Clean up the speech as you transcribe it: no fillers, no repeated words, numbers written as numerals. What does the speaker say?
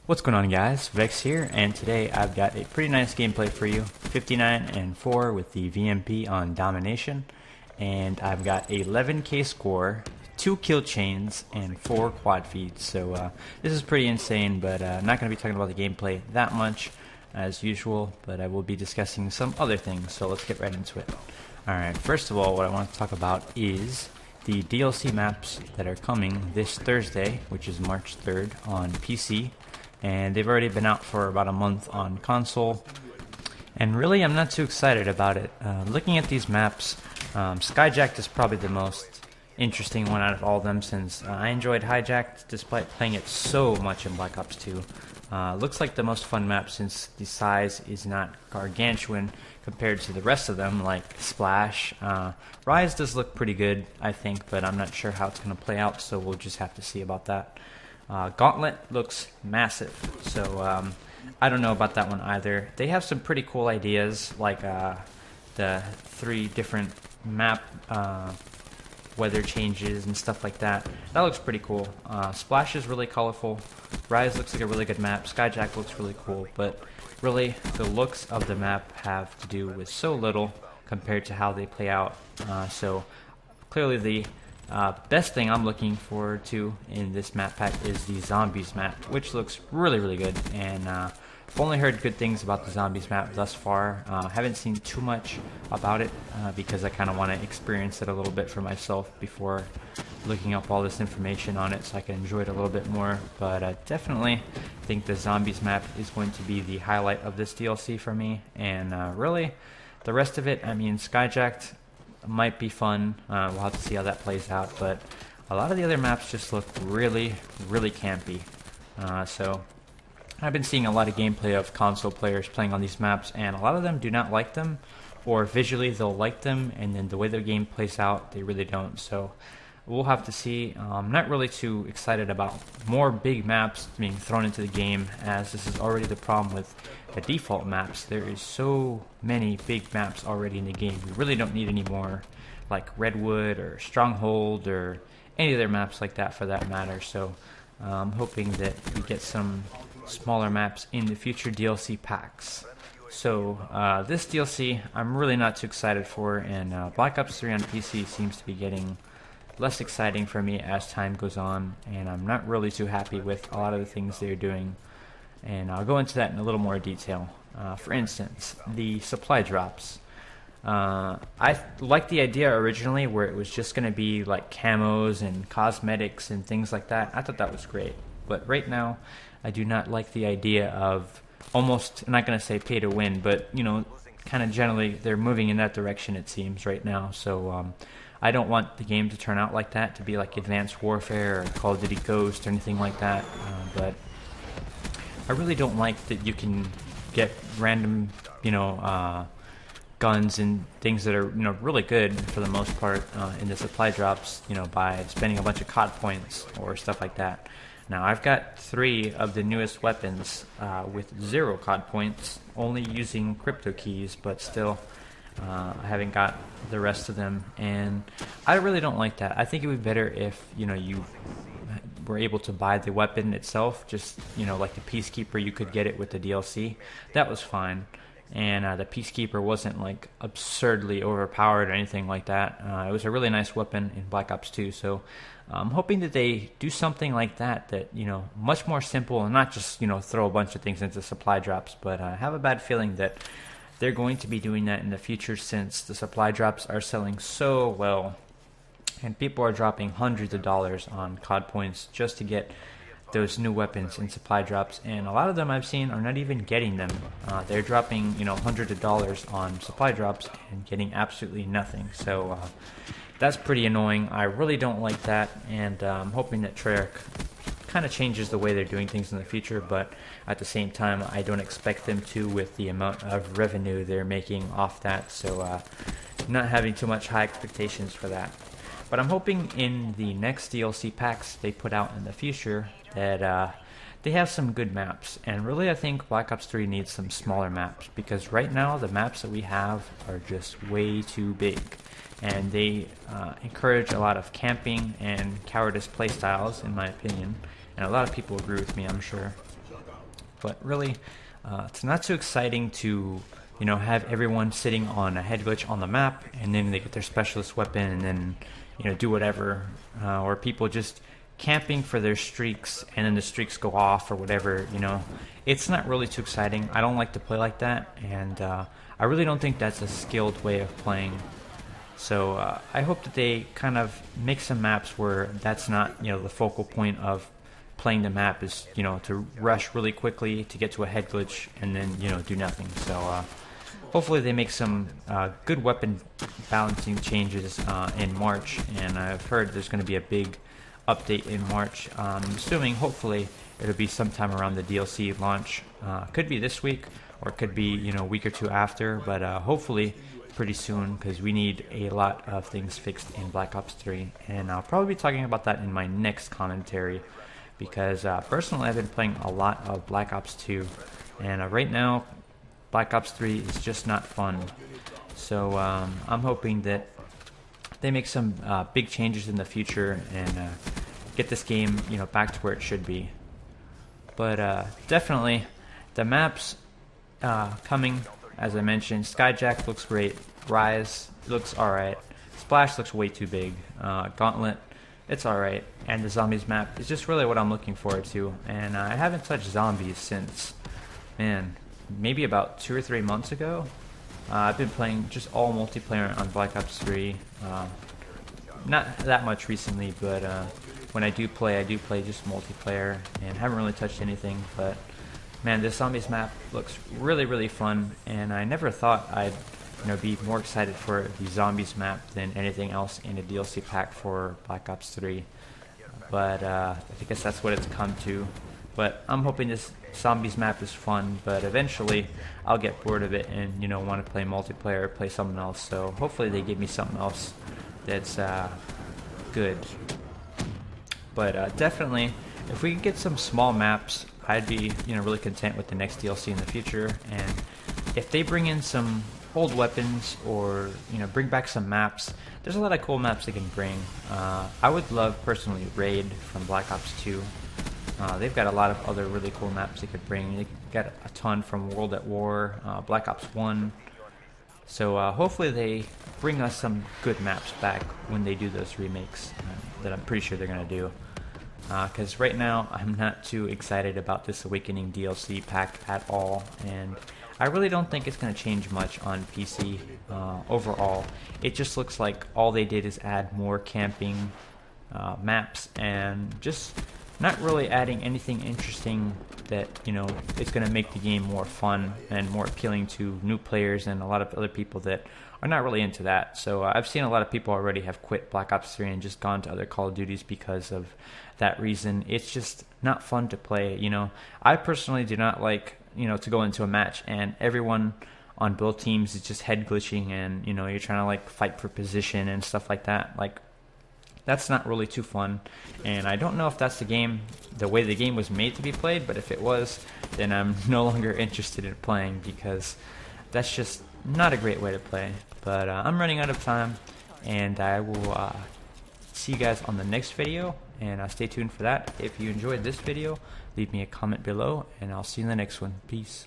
What's going on, guys? Vex here, and today I've got a pretty nice gameplay for you. 59-4 with the VMP on Domination, and I've got 11k score, 2 kill chains, and 4 quad feeds. So this is pretty insane, but I'm not going to be talking about the gameplay that much as usual, but I will be discussing some other things, so let's get right into it. Alright, first of all, what I want to talk about is the DLC maps that are coming this Thursday, which is March 3rd on PC. And they've already been out for about a month on console, and really I'm not too excited about it. Looking at these maps, Skyjacked is probably the most interesting one out of all of them, since I enjoyed Hijacked despite playing it so much in Black Ops 2. Looks like the most fun map since the size is not gargantuan compared to the rest of them, like Splash. Rise does look pretty good, I think, but I'm not sure how it's going to play out, so we'll just have to see about that. Gauntlet looks massive, so I don't know about that one either. They have some pretty cool ideas, like the 3 different map weather changes and stuff like that. That looks pretty cool. Splash is really colorful. Rise looks like a really good map. Skyjack looks really cool, but really the looks of the map have to do with so little compared to how they play out. So clearly the best thing I'm looking forward to in this map pack is the Zombies map, which looks really good, and I've only heard good things about the Zombies map thus far. Haven't seen too much about it because I kind of want to experience it a little bit for myself before looking up all this information on it so I can enjoy it a little bit more, but I definitely think the Zombies map is going to be the highlight of this DLC for me, and really the rest of it, I mean, Skyjacked might be fun. We'll have to see how that plays out, but a lot of the other maps just look really campy. So I've been seeing a lot of gameplay of console players playing on these maps, and a lot of them do not like them, or visually they'll like them, and then the way their game plays out, they really don't. So we'll have to see. I'm not really too excited about more big maps being thrown into the game, as this is already the problem with the default maps. There is so many big maps already in the game. We really don't need any more, like Redwood or Stronghold or any other maps like that for that matter. So I'm hoping that we get some smaller maps in the future DLC packs. So this DLC I'm really not too excited for, and Black Ops 3 on PC seems to be getting less exciting for me as time goes on, and I'm not really too happy with a lot of the things they're doing, and I'll go into that in a little more detail. For instance, the supply drops. I liked the idea originally where it was just going to be like camos and cosmetics and things like that. I thought that was great, but right now I do not like the idea of almost, I'm not going to say pay to win, but you know, kind of generally they're moving in that direction, it seems, right now. So I don't want the game to turn out like that, to be like Advanced Warfare or Call of Duty Ghost or anything like that, but I really don't like that you can get random, guns and things that are, really good for the most part in the supply drops, by spending a bunch of COD points or stuff like that. Now, I've got 3 of the newest weapons with 0 COD points, only using crypto keys, but still I haven't got the rest of them, and I really don't like that. I think it would be better if, you were able to buy the weapon itself, just, like the Peacekeeper, you could get it with the DLC. That was fine, and the Peacekeeper wasn't, like, absurdly overpowered or anything like that. It was a really nice weapon in Black Ops 2, so I'm hoping that they do something like that, much more simple, and not just, throw a bunch of things into supply drops, but I have a bad feeling that they're going to be doing that in the future, since the supply drops are selling so well, and people are dropping hundreds of dollars on COD points just to get those new weapons in supply drops, and a lot of them I've seen are not even getting them. They're dropping, hundreds of dollars on supply drops and getting absolutely nothing. So that's pretty annoying. I really don't like that, and I'm hoping that Treyarch kind of changes the way they're doing things in the future, but at the same time I don't expect them to, with the amount of revenue they're making off that, so not having too much high expectations for that. But I'm hoping in the next DLC packs they put out in the future that they have some good maps, and really I think Black Ops 3 needs some smaller maps, because right now the maps that we have are just way too big, and they encourage a lot of camping and cowardice playstyles, in my opinion, and a lot of people agree with me, I'm sure. But really, it's not too exciting to, have everyone sitting on a head glitch on the map, and then they get their specialist weapon, and then, do whatever, or people just camping for their streaks, and then the streaks go off or whatever. It's not really too exciting. I don't like to play like that, and I really don't think that's a skilled way of playing. So I hope that they kind of make some maps where that's not, the focal point of playing the map is, to rush really quickly to get to a head glitch and then, do nothing. So hopefully they make some good weapon balancing changes in March, and I've heard there's going to be a big update in March. I'm assuming, hopefully, it'll be sometime around the DLC launch. Could be this week, or it could be, a week or two after, but hopefully pretty soon, because we need a lot of things fixed in Black Ops 3, and I'll probably be talking about that in my next commentary, because personally I've been playing a lot of Black Ops 2, and right now Black Ops 3 is just not fun. So I'm hoping that they make some big changes in the future and get this game, back to where it should be. But definitely the maps coming, as I mentioned. Skyjack looks great. Rise looks alright. Splash looks way too big. Gauntlet, it's alright. And the zombies map is just really what I'm looking forward to. And I haven't touched zombies since, maybe about 2 or 3 months ago. I've been playing just all multiplayer on Black Ops 3. Not that much recently, but when I do play just multiplayer and haven't really touched anything. But man, this zombies map looks really, really fun, and I never thought I'd be more excited for the zombies map than anything else in a DLC pack for Black Ops 3. But I guess that's what it's come to. But I'm hoping this zombies map is fun, but eventually I'll get bored of it and want to play multiplayer or play something else. So hopefully they give me something else that's good. But definitely, if we can get some small maps, I'd be really content with the next DLC in the future. And if they bring in some old weapons, or bring back some maps, there's a lot of cool maps they can bring. I would love personally Raid from Black Ops 2. They've got a lot of other really cool maps they could bring. They got a ton from World at War, Black Ops 1. So hopefully they bring us some good maps back when they do those remakes that I'm pretty sure they're going to do. Because right now I'm not too excited about this Awakening DLC pack at all, and I really don't think it's going to change much on PC overall. It just looks like all they did is add more camping maps, and just not really adding anything interesting that is going to make the game more fun and more appealing to new players and a lot of other people that are not really into that. So I've seen a lot of people already have quit Black Ops 3 and just gone to other Call of Duties because of that reason. It's just not fun to play. I personally do not like to go into a match and everyone on both teams is just head glitching, and you're trying to like fight for position and stuff like that. Like, that's not really too fun, and I don't know if that's the way the game was made to be played, but if it was, then I'm no longer interested in playing, because that's just not a great way to play. But I'm running out of time, and I will see you guys on the next video, and stay tuned for that. If you enjoyed this video, leave me a comment below, and I'll see you in the next one. Peace.